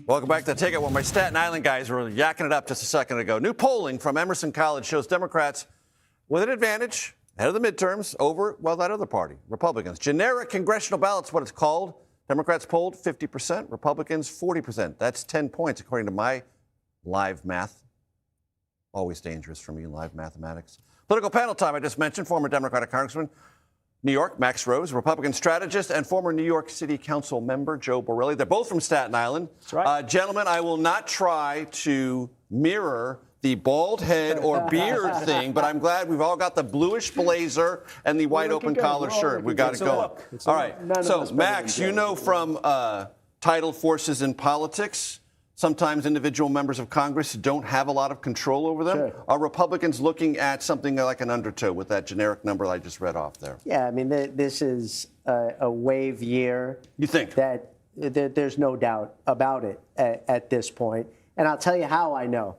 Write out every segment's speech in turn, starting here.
Welcome back to The Ticket. Well, my Staten Island guys were yakking it up just a second ago. New polling from Emerson College shows Democrats with an advantage ahead of the midterms over, well, that other party, Republicans. Generic congressional ballots, what it's called. Democrats polled 50%, Republicans 40%. That's 10 points, according to my live math. Always dangerous for me, live mathematics. Political panel time, I just mentioned, former Democratic Congressman, New York, Max Rose, Republican strategist, and former New York City Council member, Joe Borelli. They're both from Staten Island. That's right. Gentlemen, I will not try to mirror the bald head or beard thing, but I'm glad we've all got the bluish blazer and the white open collar shirt. We got it going. All right. So, Max, you know from tidal forces in politics, sometimes individual members of Congress don't have a lot of control over them. Sure. Are Republicans looking at something like an undertow with that generic number I just read off there? Yeah, I mean, this is a wave year. You think? That there's no doubt about it at this point. And I'll tell you how I know.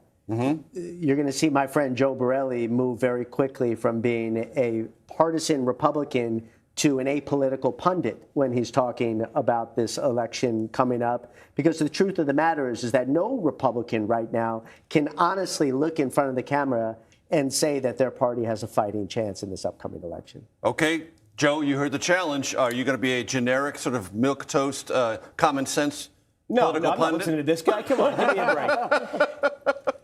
You're going to see my friend Joe Borelli move very quickly from being a partisan Republican to an apolitical pundit when he's talking about this election coming up. Because the truth of the matter is that no Republican right now can honestly look in front of the camera and say that their party has a fighting chance in this upcoming election. Okay. Joe, you heard the challenge. Are you going to be a generic sort of milquetoast, common sense political I'm not pundit? listening to this guy. Come on, give me a break.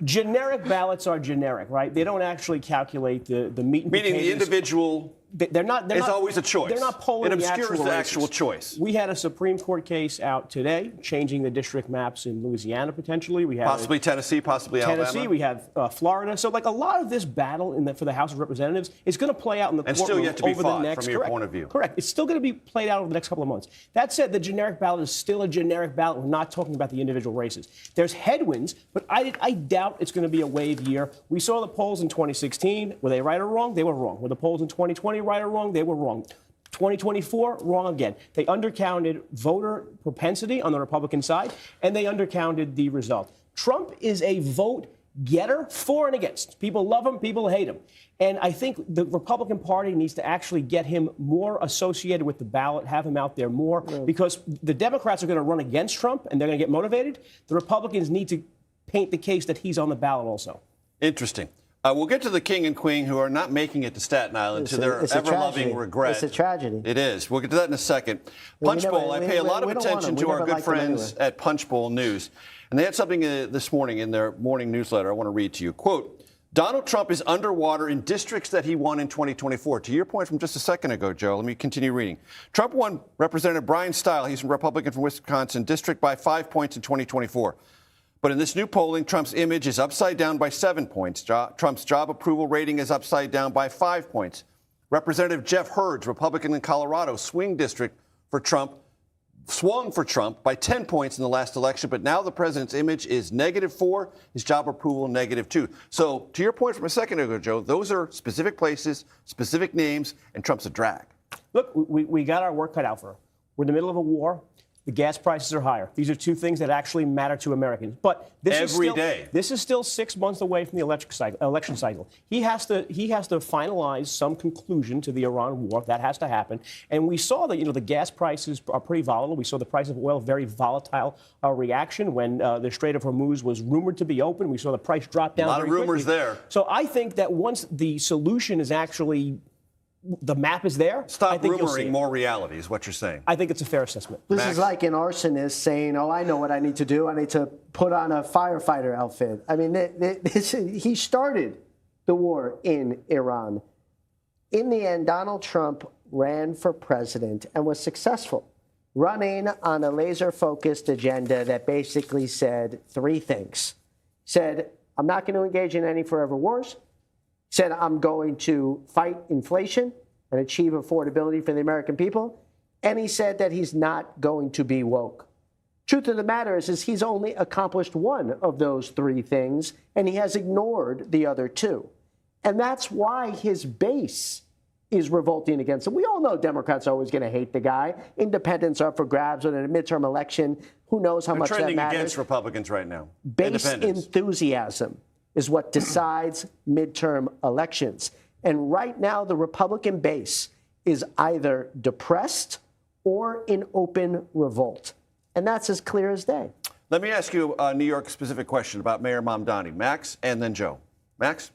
Generic ballots are generic, right? They don't actually calculate the meat and potatoes. Meaning the individual They're not. is always a choice. They're not polling It obscures the actual races. choice. We had a Supreme Court case out today, changing the district maps in Louisiana potentially. We had Possibly Tennessee, possibly Tennessee. Alabama. We have Florida. So, like a lot of this battle for the House of Representatives is going to play out in the And courtroom still yet to be over fought, the next. from your Correct. point of view. Correct. It's still going to be played out over the next couple of months. That said, the generic ballot is still a generic ballot. We're not talking about the individual races. There's headwinds, but I doubt it's going to be a wave year. We saw the polls in 2016. Were they right or wrong? They were wrong. Were the polls in 2020 right or wrong? They were wrong. 2024, wrong again. They undercounted voter propensity on the Republican side, and they undercounted the result. Trump is a vote getter for and against. People love him, people hate him. And I think the Republican Party needs to actually get him more associated with the ballot, have him out there more, because the Democrats are going to run against Trump, and they're going to get motivated. The Republicans need to paint the case that he's on the ballot also. Interesting. We'll get to the king and queen who are not making it to Staten Island to their ever-loving regret. It's a tragedy. It is. We'll get to that in a second. Punch Bowl, I pay a lot of attention to our good friends at Punch Bowl News. And they had something this morning in their morning newsletter I want to read to you. Quote, Donald Trump is underwater in districts that he won in 2024. To your point from just a second ago, Joe, let me continue reading. Trump won Representative Brian Stile, he's a Republican from Wisconsin, district by 5 points in 2024. But in this new polling, Trump's image is upside down by 7 points. Trump's job approval rating is upside down by 5 points. Representative Jeff Hurd, Republican in Colorado, swing district for Trump, swung for Trump by 10 points in the last election, but now the president's image is -4, his job approval -2. So to your point from a second ago, Joe, those are specific places, specific names, and Trump's a drag. Look, we got our work cut out for us. We're in the middle of a war. The gas prices are higher. These are two things that actually matter to Americans. But this is still 6 months away from the election cycle. He has to finalize some conclusion to the Iran war. That has to happen. And we saw that the gas prices are pretty volatile. We saw the price of oil very volatile reaction when the Strait of Hormuz was rumored to be open. We saw the price drop down. A lot of rumors there. So I think that once the solution is actually the map is there. Stop rumoring, more reality is what you're saying. I think it's a fair assessment. This is like an arsonist saying, oh, I know what I need to do. I need to put on a firefighter outfit. I mean, he started the war in Iran. In the end, Donald Trump ran for president and was successful, running on a laser-focused agenda that basically said 3 things. Said, I'm not going to engage in any forever wars. Said, I'm going to fight inflation and achieve affordability for the American people. And he said that he's not going to be woke. Truth of the matter is he's only accomplished one of those 3 things, and he has ignored the other 2. And that's why his base is revolting against him. We all know Democrats are always going to hate the guy. Independents are up for grabs in a midterm election. Who knows how much that matters? Trending against Republicans right now. Base enthusiasm is what decides midterm elections. And right now, the Republican base is either depressed or in open revolt. And that's as clear as day. Let me ask you a New York-specific question about Mayor Mamdani. Max, and then Joe. Max?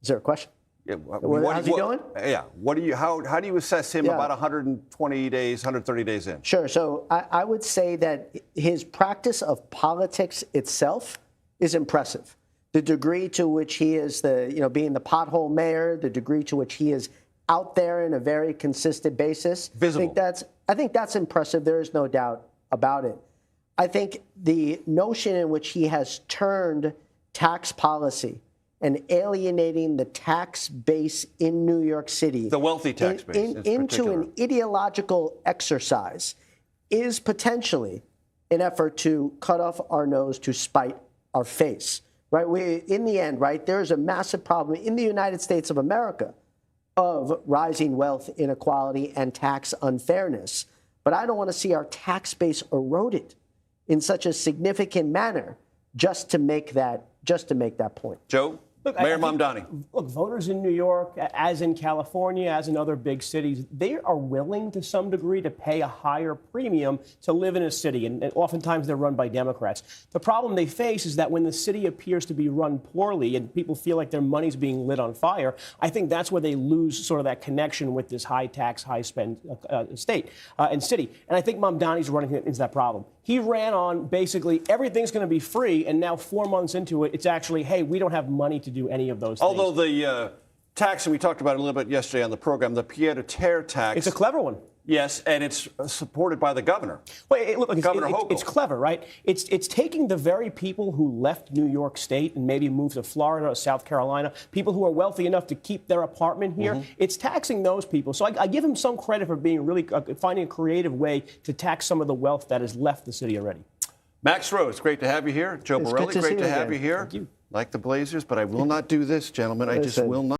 Is there a question? Yeah, How's he doing? Yeah. How do you assess him about 120 days, 130 days in? Sure. So I would say that his practice of politics itself is impressive. The degree to which he is being the pothole mayor, the degree to which he is out there in a very consistent basis. Visible. I think that's impressive. There is no doubt about it. I think the notion in which he has turned tax policy and alienating the tax base in New York City, the wealthy tax base, into an ideological exercise is potentially an effort to cut off our nose to spite our face. Right? In the end, right, there is a massive problem in the United States of America of rising wealth inequality and tax unfairness. But I don't want to see our tax base eroded in such a significant manner just to make that point. Joe? Look, Mayor Mamdani. Look, voters in New York, as in California, as in other big cities, they are willing to some degree to pay a higher premium to live in a city, and oftentimes they're run by Democrats. The problem they face is that when the city appears to be run poorly and people feel like their money's being lit on fire, I think that's where they lose sort of that connection with this high tax, high spend state and city. And I think Mamdani's running into that problem. He ran on basically everything's going to be free, and now 4 months into it, it's actually, hey, we don't have money to do any of those things. Although the tax, and we talked about it a little bit yesterday on the program, the pied-à-terre tax. It's a clever one. Yes, and it's supported by the governor. Well, look, Governor Hochul. It's clever, right? It's taking the very people who left New York State and maybe moved to Florida or South Carolina, people who are wealthy enough to keep their apartment here. Mm-hmm. It's taxing those people. So I give him some credit for being really finding a creative way to tax some of the wealth that has left the city already. Max Rose, great to have you here. Joe Borelli, great to have you here. Thank you. Like the Blazers, but I will not do this, gentlemen. I just will not.